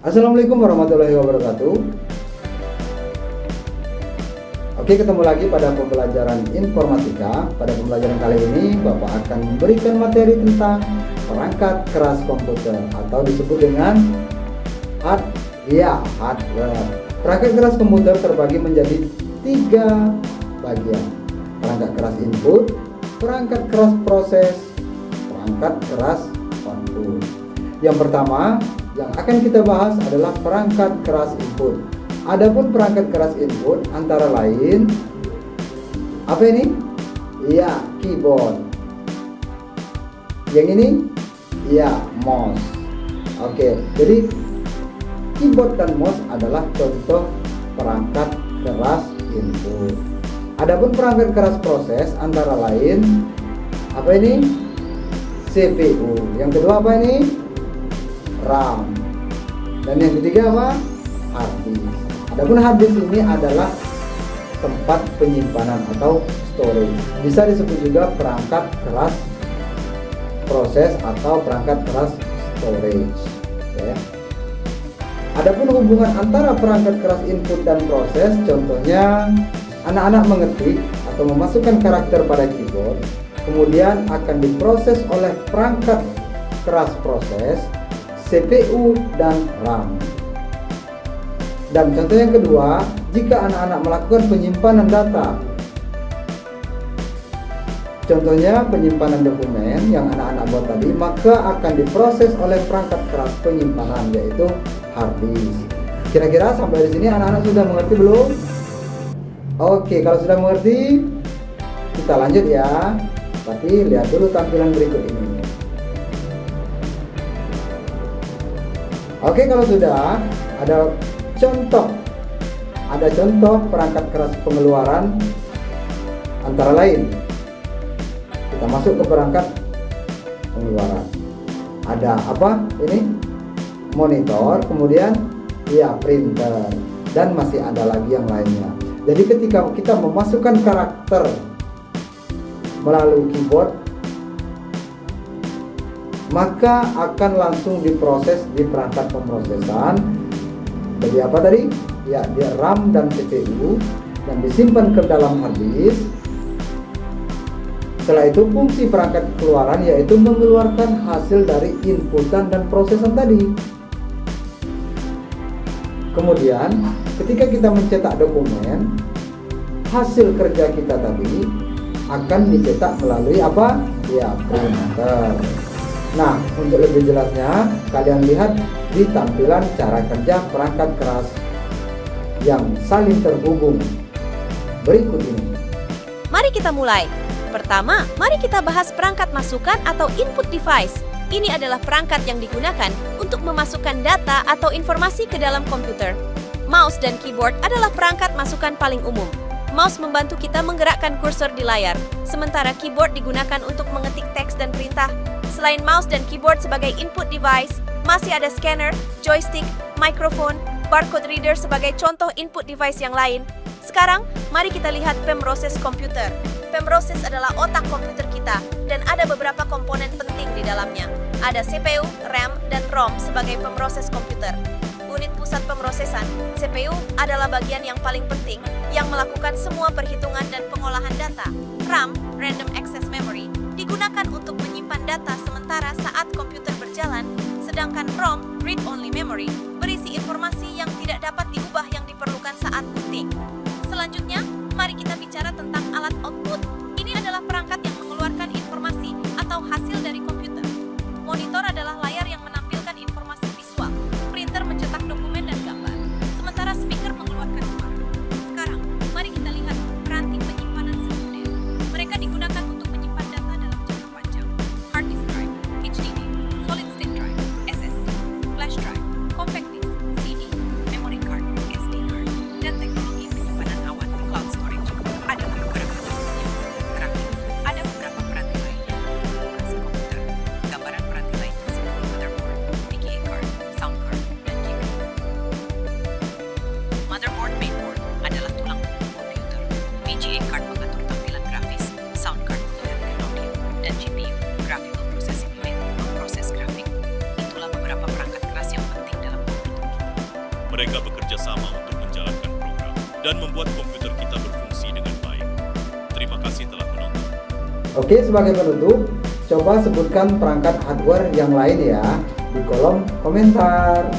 Assalamualaikum warahmatullahi wabarakatuh. Oke, ketemu lagi pada pembelajaran informatika. Pada pembelajaran kali ini Bapak akan memberikan materi tentang perangkat keras komputer atau disebut dengan hardware. Perangkat keras komputer terbagi menjadi 3 bagian: perangkat keras input, perangkat keras proses, perangkat keras output. Yang pertama yang akan kita bahas adalah perangkat keras input. Adapun perangkat keras input antara lain apa ini? Ya, keyboard. Yang ini? Ya, mouse. Oke, jadi keyboard dan mouse adalah contoh perangkat keras input. Adapun perangkat keras proses antara lain apa ini? CPU. Yang kedua apa ini? RAM. Dan yang ketiga apa? Hard disk. Adapun hard disk ini adalah tempat penyimpanan atau storage. Bisa disebut juga perangkat keras proses atau perangkat keras storage. Ya. Adapun hubungan antara perangkat keras input dan proses, contohnya anak-anak mengetik atau memasukkan karakter pada keyboard, kemudian akan diproses oleh perangkat keras proses, CPU dan RAM. Dan contoh yang kedua, jika anak-anak melakukan penyimpanan data, contohnya penyimpanan dokumen yang anak-anak buat tadi, maka akan diproses oleh perangkat keras penyimpanan, yaitu hard disk. Kira-kira sampai di sini anak-anak sudah mengerti belum? Oke, kalau sudah mengerti, kita lanjut ya. Tapi lihat dulu tampilan berikut ini. Oke, kalau sudah ada contoh perangkat keras pengeluaran antara lain. Kita masuk ke perangkat pengeluaran. Ada apa? Ini monitor, kemudian ya printer, dan masih ada lagi yang lainnya. Jadi ketika kita memasukkan karakter melalui keyboard, maka akan langsung diproses di perangkat pemrosesan. Jadi apa tadi? Ya, di RAM dan CPU, dan disimpan ke dalam hard disk. Setelah itu fungsi perangkat keluaran yaitu mengeluarkan hasil dari inputan dan prosesan tadi. Kemudian ketika kita mencetak dokumen, hasil kerja kita tadi akan dicetak melalui apa? Ya, printer. Nah, untuk lebih jelasnya, kalian lihat di tampilan cara kerja perangkat keras yang saling terhubung berikut ini. Mari kita mulai. Pertama, mari kita bahas perangkat masukan atau input device. Ini adalah perangkat yang digunakan untuk memasukkan data atau informasi ke dalam komputer. Mouse dan keyboard adalah perangkat masukan paling umum. Mouse membantu kita menggerakkan kursor di layar, sementara keyboard digunakan untuk mengetik teks dan perintah. Selain mouse dan keyboard sebagai input device, masih ada scanner, joystick, microphone, barcode reader sebagai contoh input device yang lain. Sekarang, mari kita lihat pemroses komputer. Pemroses adalah otak komputer kita, dan ada beberapa komponen penting di dalamnya. Ada CPU, RAM, dan ROM sebagai pemroses komputer. Unit pusat pemrosesan, CPU, adalah bagian yang paling penting yang melakukan semua perhitungan dan pengolahan data. RAM, Random Access Memory, digunakan untuk menyimpan data sementara saat komputer berjalan, sedangkan ROM, Read Only Memory, berisi informasi yang tidak dapat diubah yang diperlukan saat booting. Selanjutnya, mari kita bicara tentang alat output. Ini adalah perangkat yang mengeluarkan informasi atau hasil dari komputer. Monitor adalah layar yang menampilkan informasi visual. Printer mencetak dokumen dan gambar, sementara speaker mengeluarkan suara. Sekarang, mari kita lihat peranti penyimpanan sekunder. Mereka digunakan untuk menyimpan data dalam jangka panjang. Hard disk drive, HDD, solid state drive, SSD, flash drive, compact disk, CD, memory card, SD card, dan teknologi penyimpanan awan cloud storage adalah beberapa contohnya. Terakhir, ada beberapa peranti lain yang mengoperasi komputer. Gambaran peranti lain tersebut dan membuat komputer kita berfungsi dengan baik. Terima kasih telah menonton. Oke, sebagai penutup, coba sebutkan perangkat hardware yang lain ya di kolom komentar.